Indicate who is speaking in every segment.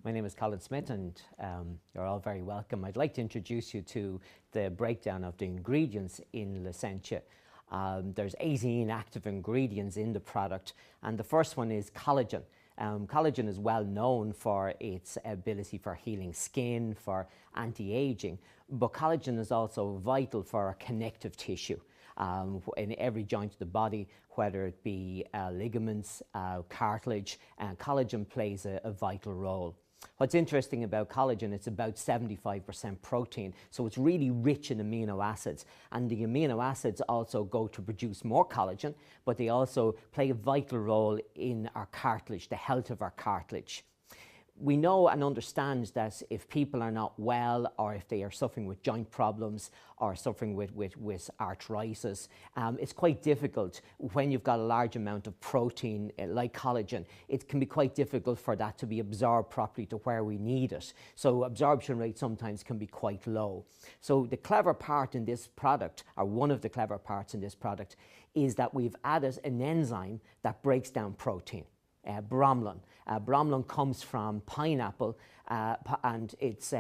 Speaker 1: My name is Colin Smith, and you're all very welcome. I'd like to introduce you to the breakdown of the ingredients in Licentia. There's 18 active ingredients in the product, and the first one is collagen. Collagen is well known for its ability for healing skin, for anti-aging, but collagen is also vital for our connective tissue. In every joint of the body, whether it be ligaments, cartilage, collagen plays a vital role. What's interesting about collagen, it's about 75% protein, so it's really rich in amino acids. And the amino acids also go to produce more collagen, but they also play a vital role in our cartilage, the health of our cartilage. We know and understand that if people are not well, or if they are suffering with joint problems or suffering with arthritis, it's quite difficult when you've got a large amount of protein like collagen. It can be quite difficult for that to be absorbed properly to where we need it. So absorption rate sometimes can be quite low. So the clever part in this product, or one of the clever parts in this product, is that we've added an enzyme that breaks down protein. Bromelain. Bromelain comes from pineapple, and it's,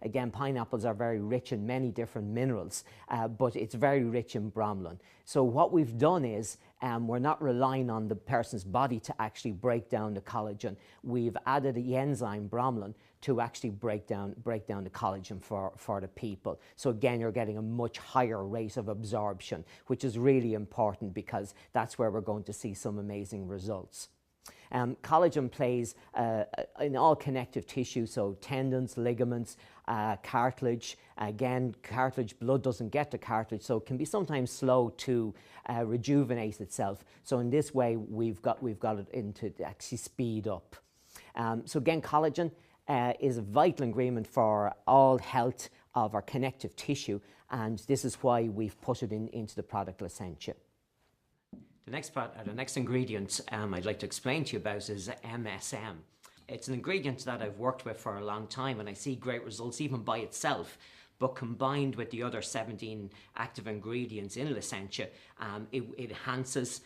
Speaker 1: again, pineapples are very rich in many different minerals, but it's very rich in bromelain. So what we've done is, we're not relying on the person's body to actually break down the collagen. We've added the enzyme bromelain to actually break down the collagen for the people. So again, you're getting a much higher rate of absorption, which is really important because that's where we're going to see some amazing results. Collagen plays in all connective tissue, so tendons, ligaments, cartilage. Again, cartilage, blood doesn't get to cartilage, so it can be sometimes slow to rejuvenate itself. So in this way, we've got it into actually speed up. So again, collagen is a vital ingredient for all health of our connective tissue, and this is why we've put it into the product Licentia. The next ingredient I'd like to explain to you about is MSM. It's an ingredient that I've worked with for a long time, and I see great results even by itself. But combined with the other 17 active ingredients in Licentia, it enhances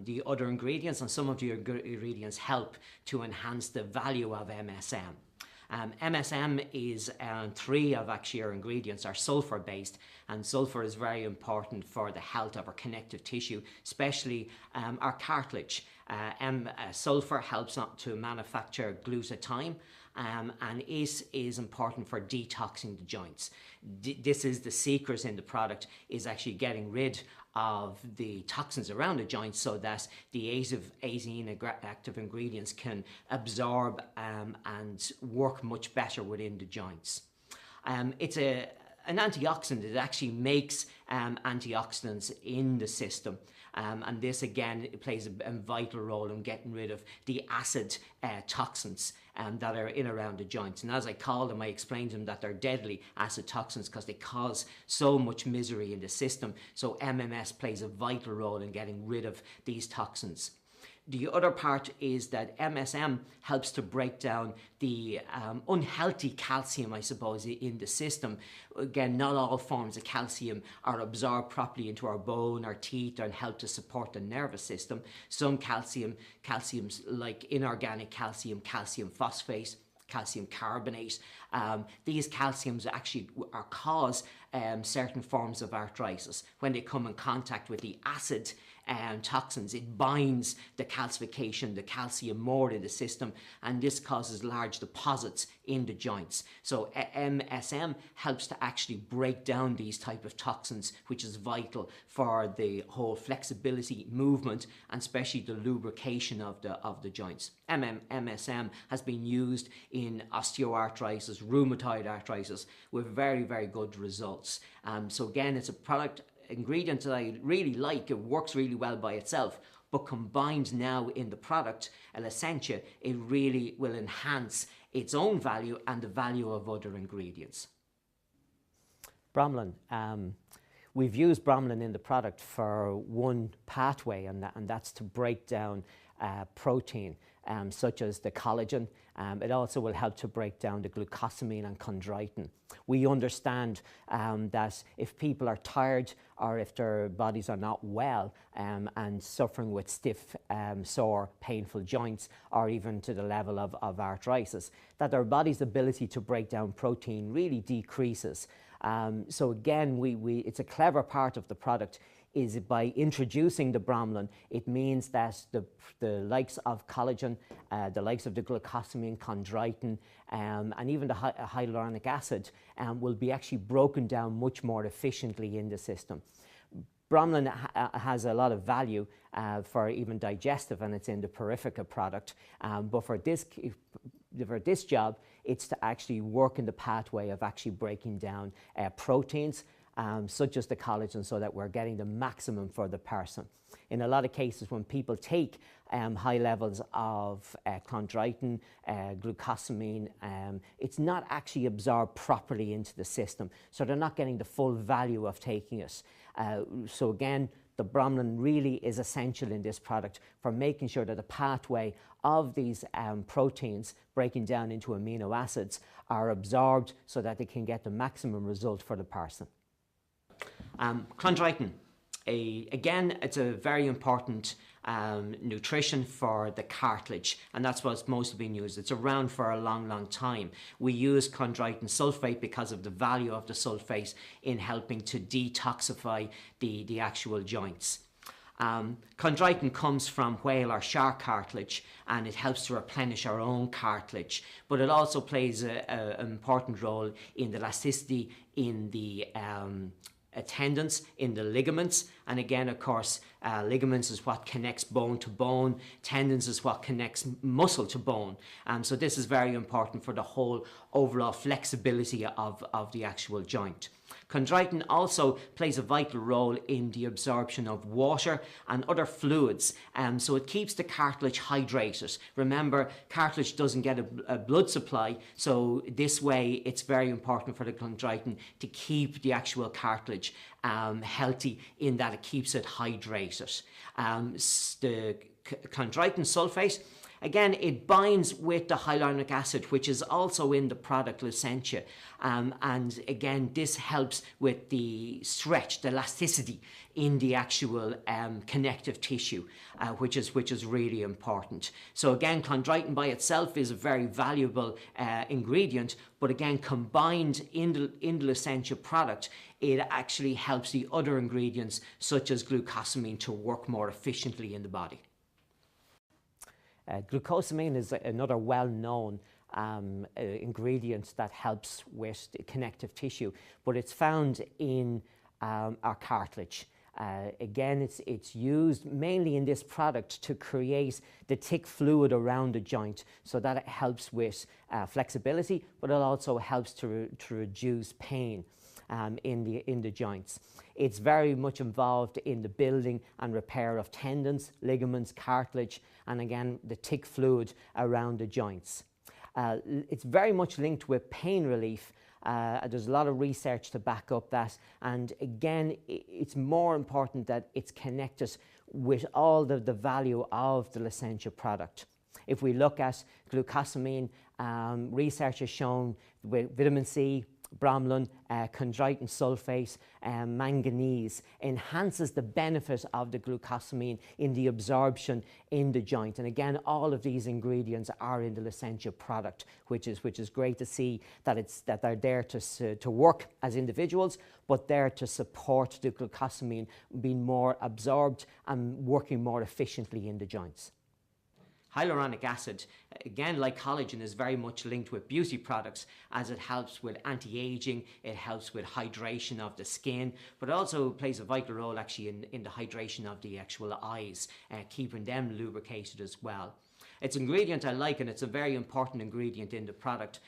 Speaker 1: the other ingredients, and some of the ingredients help to enhance the value of MSM. MSM is three of actually our ingredients are sulfur based, and sulfur is very important for the health of our connective tissue, especially our cartilage. Sulfur helps to manufacture glutathione, and is important for detoxing the joints. This is the secret in the product, is actually getting rid of the toxins around the joints so that the 18 active ingredients can absorb and work much better within the joints. It's an antioxidant. It actually makes antioxidants in the system. And this again, it plays a vital role in getting rid of the acid toxins that are in around the joints. And as I call them, I explain to them that they're deadly acid toxins because they cause so much misery in the system. So MMS plays a vital role in getting rid of these toxins. The other part is that MSM helps to break down the unhealthy calcium, I suppose, in the system. Again, not all forms of calcium are absorbed properly into our bone, our teeth, and help to support the nervous system. Some calciums like inorganic calcium, calcium phosphate, calcium carbonate, these calciums actually cause certain forms of arthritis. When they come in contact with the acid toxins, it binds the calcification, the calcium more in the system, and this causes large deposits in the joints. So MSM helps to actually break down these type of toxins, which is vital for the whole flexibility, movement, and especially the lubrication of the joints. MSM has been used in osteoarthritis, rheumatoid arthritis, with very, very good results. So again, it's a product ingredient that I really like. It works really well by itself, but combined now in the product Licentia, it really will enhance its own value and the value of other ingredients. Bromelain. We've used bromelain in the product for one pathway, and that's to break down protein. such as the collagen. It also will help to break down the glucosamine and chondroitin. We understand that if people are tired or if their bodies are not well and suffering with stiff, sore, painful joints, or even to the level of arthritis, that their body's ability to break down protein really decreases. So again, it's a clever part of the product is by introducing the bromelain. It means that the likes of collagen, the likes of the glucosamine, chondroitin, and even the hyaluronic acid will be actually broken down much more efficiently in the system. Bromelain has a lot of value for even digestive, and it's in the Perifica product, but for this job, it's to actually work in the pathway of actually breaking down proteins, such as the collagen, so that we're getting the maximum for the person. In a lot of cases, when people take high levels of chondroitin, glucosamine, it's not actually absorbed properly into the system, so they're not getting the full value of taking it. So again, the bromelain really is essential in this product for making sure that the pathway of these proteins breaking down into amino acids are absorbed so that they can get the maximum result for the person. Chondroitin, again, it's a very important nutrition for the cartilage, and that's what's mostly been used. It's around for a long time. We use chondroitin sulfate because of the value of the sulfate in helping to detoxify the actual joints. Chondroitin comes from whale or shark cartilage, and it helps to replenish our own cartilage, but it also plays an important role in the elasticity in the tendons, in the ligaments, and again, of course, ligaments is what connects bone to bone, tendons is what connects muscle to bone, so this is very important for the whole overall flexibility of the actual joint. Chondroitin also plays a vital role in the absorption of water and other fluids, so it keeps the cartilage hydrated. Remember, cartilage doesn't get a blood supply, so this way it's very important for the chondroitin to keep the actual cartilage healthy, in that it keeps it hydrated. The chondroitin sulfate, again, it binds with the hyaluronic acid, which is also in the product Licentia. And again, this helps with the stretch, the elasticity in the actual connective tissue, which is really important. So again, chondroitin by itself is a very valuable ingredient, but again, combined in the Licentia product, it actually helps the other ingredients, such as glucosamine, to work more efficiently in the body. Glucosamine is another well-known ingredient that helps with the connective tissue, but it's found in our cartilage. Again, it's used mainly in this product to create the thick fluid around the joint, so that it helps with flexibility, but it also helps to reduce pain in the joints. It's very much involved in the building and repair of tendons, ligaments, cartilage, and again, the thick fluid around the joints. It's very much linked with pain relief. There's a lot of research to back up that, and again, it's more important that it's connected with all the value of the Licentia product. If we look at glucosamine, research has shown with vitamin C, bromelain, chondroitin sulfate, manganese enhances the benefit of the glucosamine in the absorption in the joint. And again, all of these ingredients are in the Licentia product, which is great to see that they're there to work as individuals, but there to support the glucosamine being more absorbed and working more efficiently in the joints. Hyaluronic acid, again, like collagen, is very much linked with beauty products, as it helps with anti-aging, it helps with hydration of the skin, but it also plays a vital role actually in the hydration of the actual eyes, keeping them lubricated as well. It's an ingredient I like, and it's a very important ingredient in the product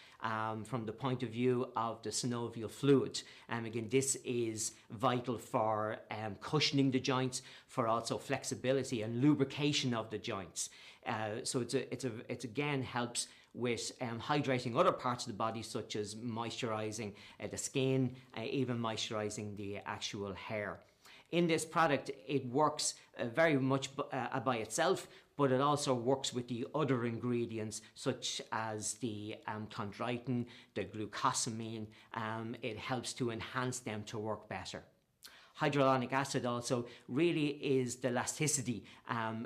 Speaker 1: from the point of view of the synovial fluid. Again, this is vital for cushioning the joints, for also flexibility and lubrication of the joints. So it again helps with hydrating other parts of the body, such as moisturizing the skin, even moisturizing the actual hair. In this product, it works very much by itself, but it also works with the other ingredients such as the chondroitin, the glucosamine. It helps to enhance them to work better. Hyaluronic acid also really is the elasticity.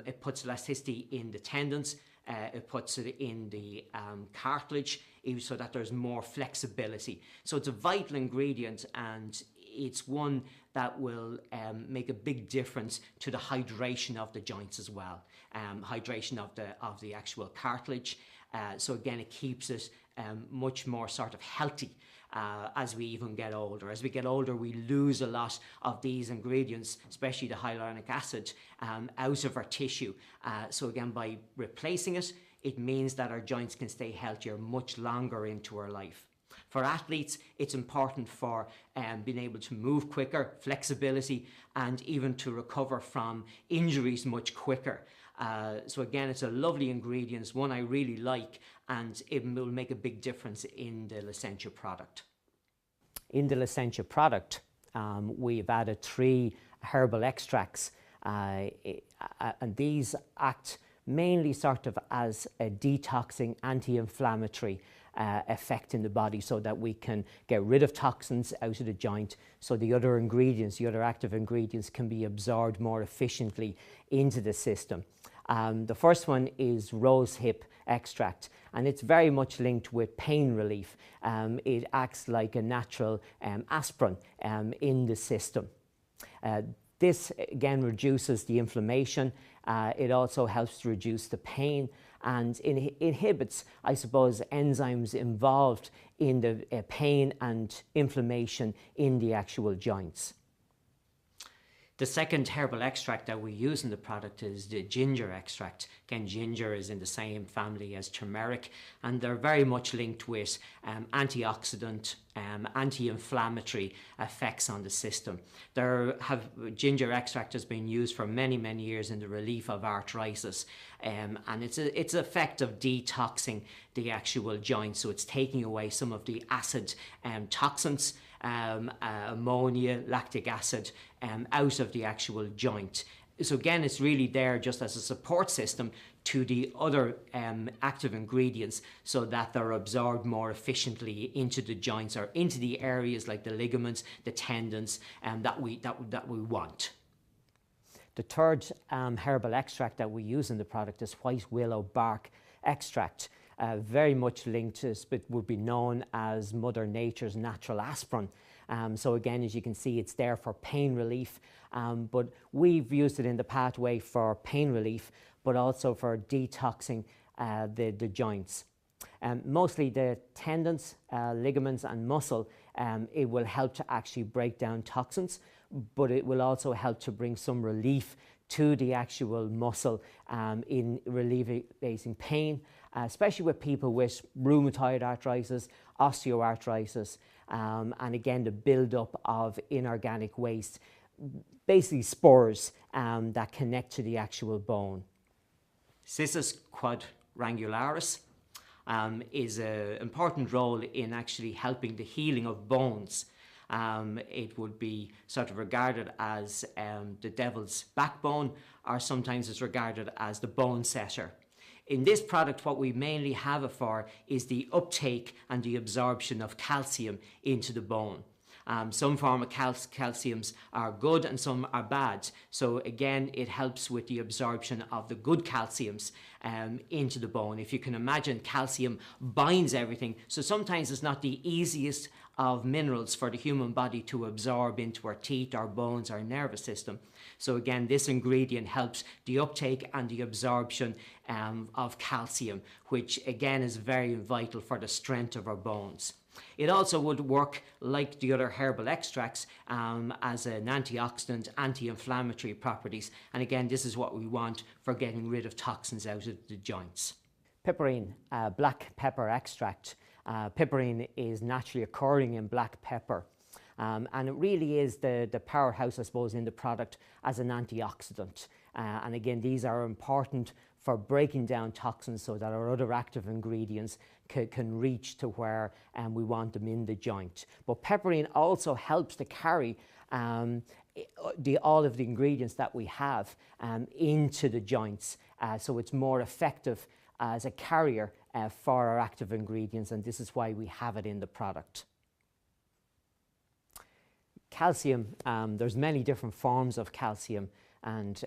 Speaker 1: It puts elasticity in the tendons. It puts it in the cartilage so that there's more flexibility. So it's a vital ingredient, and it's one that will make a big difference to the hydration of the joints as well. Hydration of the actual cartilage. So again, it keeps it much more sort of healthy as we even get older. As we get older, we lose a lot of these ingredients, especially the hyaluronic acid, out of our tissue. So again, by replacing it, it means that our joints can stay healthier much longer into our life. For athletes, it's important for being able to move quicker, flexibility, and even to recover from injuries much quicker. So again, it's a lovely ingredient, one I really like, and it will make a big difference in the Licentia product. In the Licentia product, we've added 3 herbal extracts, and these act mainly sort of as a detoxing, anti-inflammatory effect in the body, so that we can get rid of toxins out of the joint, so the other ingredients, the other active ingredients, can be absorbed more efficiently into the system. The first one is rosehip extract, and it's very much linked with pain relief. It acts like a natural aspirin in the system. This again reduces the inflammation. It also helps to reduce the pain, and it inhibits, I suppose, enzymes involved in the pain and inflammation in the actual joints. The second herbal extract that we use in the product is the ginger extract. Again, ginger is in the same family as turmeric, and they're very much linked with antioxidant, anti-inflammatory effects on the system. Ginger extract has been used for many, many years in the relief of arthritis, and it's an effect of detoxing the actual joint. So it's taking away some of the acid toxins, ammonia, lactic acid, out of the actual joint. So again, it's really there just as a support system to the other active ingredients, so that they're absorbed more efficiently into the joints, or into the areas like the ligaments, the tendons, that we want. The third herbal extract that we use in the product is white willow bark extract. Very much linked to it would be known as Mother Nature's natural aspirin. So again, as you can see, it's there for pain relief, but we've used it in the pathway for pain relief, but also for detoxing the joints. Mostly the tendons, ligaments and muscle. It will help to actually break down toxins, but it will also help to bring some relief to the actual muscle in alleviating pain, especially with people with rheumatoid arthritis, osteoarthritis, and again the build-up of inorganic waste, basically spurs that connect to the actual bone. Cissus quadrangularis is an important role in actually helping the healing of bones. It would be sort of regarded as the devil's backbone, or sometimes it's regarded as the bone setter. In this product, what we mainly have it for is the uptake and the absorption of calcium into the bone. Some form of calciums are good and some are bad. So again, it helps with the absorption of the good calciums into the bone. If you can imagine, calcium binds everything. So sometimes it's not the easiest of minerals for the human body to absorb into our teeth, our bones, our nervous system. So again, this ingredient helps the uptake and the absorption of calcium, which again is very vital for the strength of our bones. It also would work like the other herbal extracts as an antioxidant, anti-inflammatory properties. And again, this is what we want for getting rid of toxins out of the joints. Piperine, black pepper extract. Piperine is naturally occurring in black pepper. And it really is the powerhouse, I suppose, in the product as an antioxidant. And again, these are important for breaking down toxins so that our other active ingredients can reach to where we want them in the joint. But piperine also helps to carry all of the ingredients that we have into the joints, so it's more effective as a carrier for our active ingredients, and this is why we have it in the product. Calcium, there's many different forms of calcium, and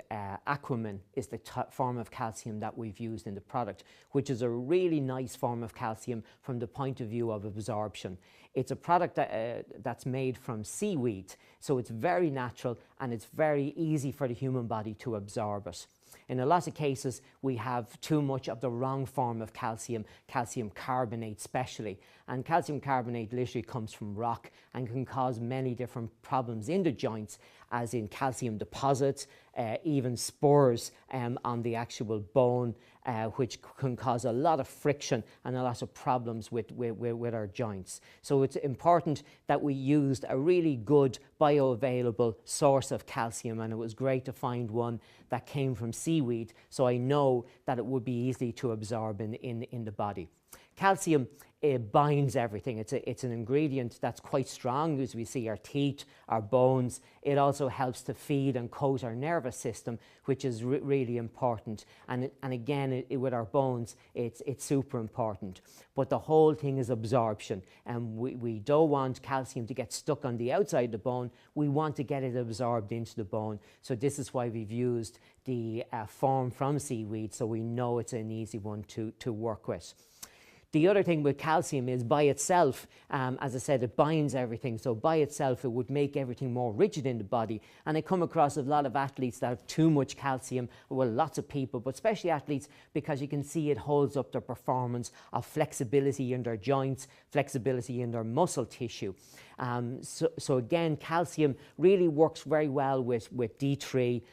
Speaker 1: Aquamin is the form of calcium that we've used in the product, which is a really nice form of calcium from the point of view of absorption. It's a product that's made from seaweed, so it's very natural and it's very easy for the human body to absorb it. In a lot of cases, we have too much of the wrong form of calcium, calcium carbonate especially. And calcium carbonate literally comes from rock and can cause many different problems in the joints, as in calcium deposits, even spurs on the actual bone, which can cause a lot of friction and a lot of problems with our joints. So it's important that we used a really good bioavailable source of calcium, and it was great to find one that came from seaweed, so I know that it would be easy to absorb in the body. Calcium, it binds everything. It's an ingredient that's quite strong, as we see our teeth, our bones. It also helps to feed and coat our nervous system, which is really important. And again, with our bones, it's super important. But the whole thing is absorption. And we don't want calcium to get stuck on the outside of the bone. We want to get it absorbed into the bone. So this is why we've used the form from seaweed, so we know it's an easy one to work with. The other thing with calcium is by itself, as I said, it binds everything. So by itself, it would make everything more rigid in the body. And I come across a lot of athletes that have too much calcium, well, lots of people, but especially athletes, because you can see it holds up their performance of flexibility in their joints, flexibility in their muscle tissue. So again, calcium really works very well with D3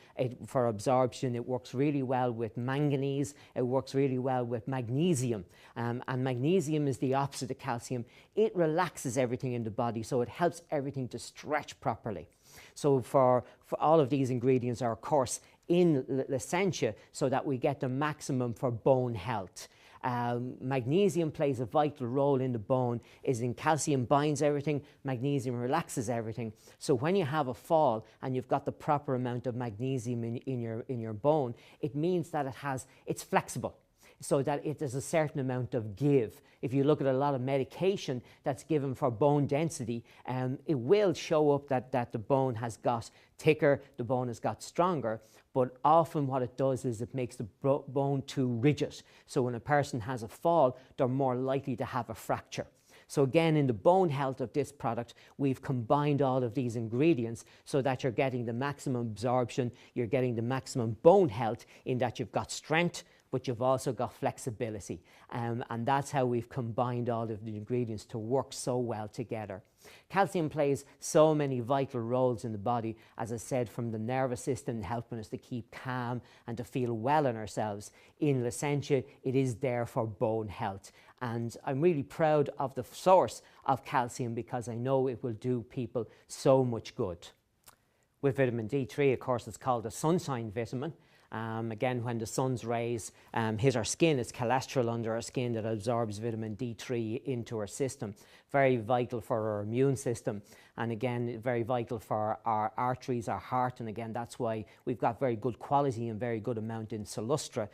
Speaker 1: for absorption. It works really well with manganese. It works really well with magnesium. And magnesium is the opposite of calcium. It relaxes everything in the body, so it helps everything to stretch properly. So for all of these ingredients are, of course, in Licentia, so that we get the maximum for bone health. Magnesium plays a vital role in the bone, is in calcium binds everything, magnesium relaxes everything. So when you have a fall and you've got the proper amount of magnesium in your bone, it means that it's flexible, so that there's a certain amount of give. If you look at a lot of medication that's given for bone density, it will show up that the bone has got thicker, the bone has got stronger, but often what it does is it makes the bone too rigid. So when a person has a fall, they're more likely to have a fracture. So again, in the bone health of this product, we've combined all of these ingredients so that you're getting the maximum absorption, you're getting the maximum bone health, in that you've got strength, but you've also got flexibility. And that's how we've combined all of the ingredients to work so well together. Calcium plays so many vital roles in the body, as I said, from the nervous system, helping us to keep calm and to feel well in ourselves. In Licentia, it is there for bone health. And I'm really proud of the source of calcium, because I know it will do people so much good. With vitamin D3, of course, it's called a sunshine vitamin. Again, when the sun's rays hit our skin, it's cholesterol under our skin that absorbs vitamin D3 into our system. Very vital for our immune system, and again, very vital for our arteries, our heart, and again, that's why we've got very good quality and very good amount in Solustra,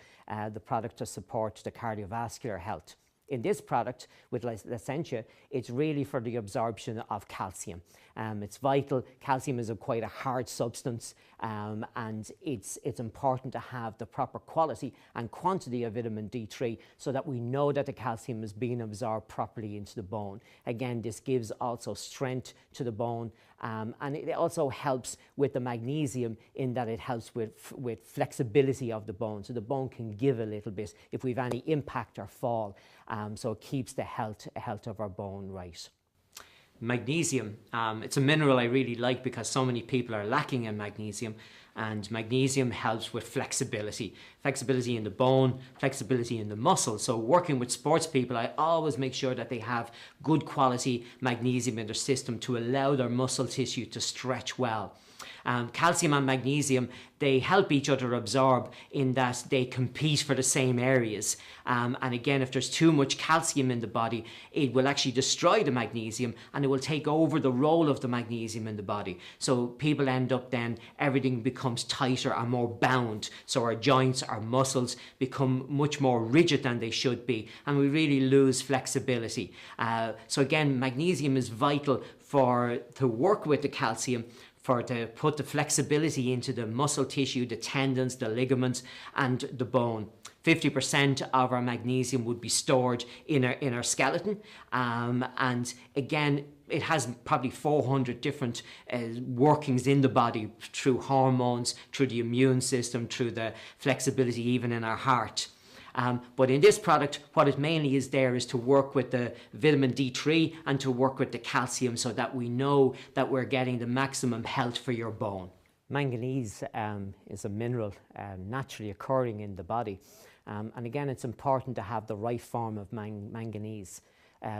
Speaker 1: the product to support the cardiovascular health. In this product with Licentia, it's really for the absorption of calcium. It's vital. Calcium is quite a hard substance, and it's important to have the proper quality and quantity of vitamin D3 so that we know that the calcium is being absorbed properly into the bone. Again, this gives also strength to the bone, and it also helps with the magnesium, in that it helps with flexibility of the bone, so the bone can give a little bit if we've any impact or fall. So it keeps the health of our bone right. Magnesium, it's a mineral I really like because so many people are lacking in magnesium, and magnesium helps with flexibility in the bone, flexibility in the muscle. So working with sports people, I always make sure that they have good quality magnesium in their system to allow their muscle tissue to stretch well. Calcium and magnesium, they help each other absorb in that they compete for the same areas. And again, if there's too much calcium in the body, it will actually destroy the magnesium and it will take over the role of the magnesium in the body. So people end up then, everything becomes tighter and more bound. So our joints, our muscles become much more rigid than they should be, and we really lose flexibility. So again, magnesium is vital to work with the calcium, to put the flexibility into the muscle tissue, the tendons, the ligaments, and the bone. 50% of our magnesium would be stored in our skeleton. And again, it has probably 400 different workings in the body, through hormones, through the immune system, through the flexibility even in our heart. But in this product, what it mainly is there is to work with the vitamin D3 and to work with the calcium, so that we know that we're getting the maximum health for your bone. Manganese is a mineral naturally occurring in the body. And again, it's important to have the right form of manganese.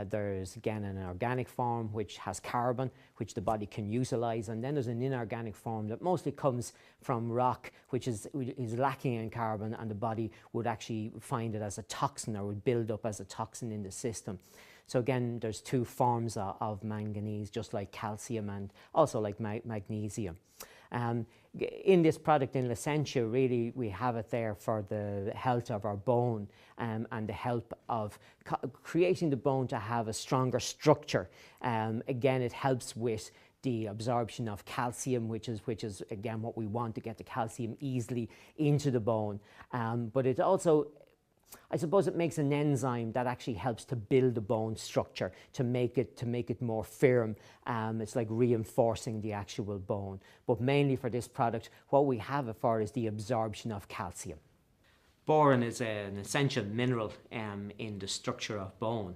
Speaker 1: There's again an organic form which has carbon, which the body can utilize, and then there's an inorganic form that mostly comes from rock, which is lacking in carbon, and the body would actually find it as a toxin, or would build up as a toxin in the system. So again, there's two forms of manganese, just like calcium and also like magnesium. In this product, in Licentia, really we have it there for the health of our bone, and the help of creating the bone to have a stronger structure. Again, it helps with the absorption of calcium, which is again what we want, to get the calcium easily into the bone. But it also, I suppose, it makes an enzyme that actually helps to build the bone structure, to make it more firm. It's like reinforcing the actual bone. But mainly for this product, what we have it for is the absorption of calcium. Boron is an essential mineral in the structure of bone.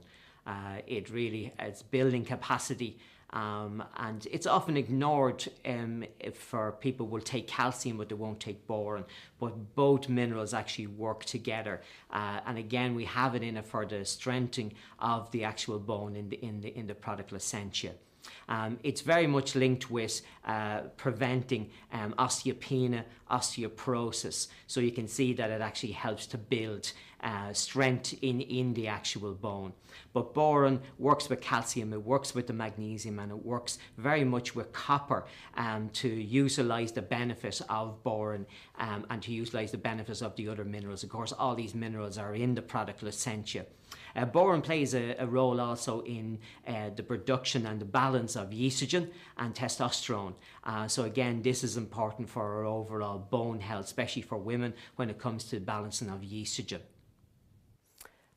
Speaker 1: It really has building capacity. And it's often ignored for people will take calcium but they won't take boron, but both minerals actually work together, and again we have it in it for the strengthening of the actual bone in the product Licentia. It's very much linked with preventing osteopenia, osteoporosis. So you can see that it actually helps to build strength in the actual bone. But boron works with calcium, it works with the magnesium, and it works very much with copper to utilize the benefit of boron and to utilize the benefits of the other minerals. Of course, all these minerals are in the product Licentia. Boron plays a role also in the production and the balance of estrogen and testosterone. So again, this is important for our overall bone health, especially for women when it comes to balancing of estrogen.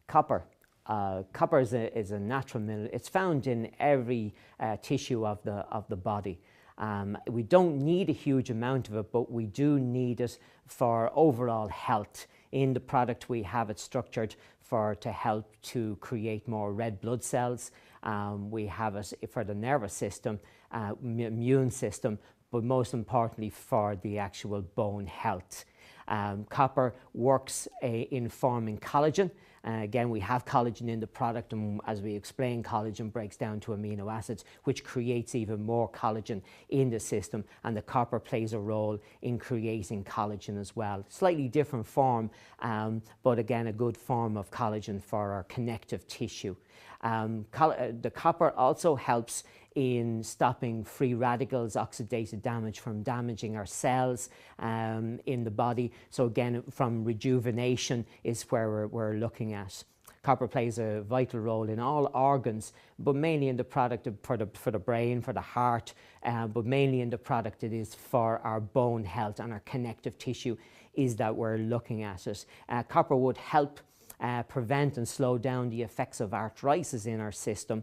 Speaker 1: Copper. Copper is a natural mineral. It's found in every tissue of the body. We don't need a huge amount of it, but we do need it for overall health. In the product, we have it structured to help to create more red blood cells. We have it for the nervous system, immune system, but most importantly for the actual bone health. Copper works in forming collagen. Again, we have collagen in the product, and as we explain, collagen breaks down to amino acids, which creates even more collagen in the system, and the copper plays a role in creating collagen as well. Slightly different form, but again, a good form of collagen for our connective tissue. The copper also helps in stopping free radicals, oxidative damage, from damaging our cells in the body. So again, from rejuvenation is where we're looking at. Copper plays a vital role in all organs, but mainly in the product for the brain, for the heart, but mainly in the product it is for our bone health and our connective tissue is that we're looking at it. Copper would help prevent and slow down the effects of arthritis in our system.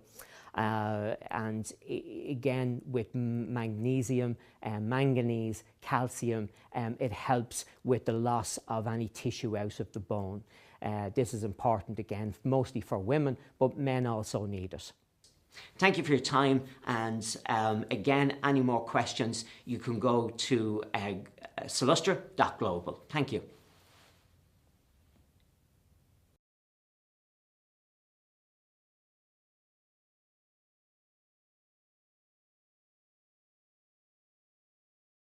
Speaker 1: And again, with magnesium, manganese, calcium, it helps with the loss of any tissue out of the bone. This is important again, mostly for women, but men also need it. Thank you for your time, and again, any more questions, you can go to solustra.global. Thank you.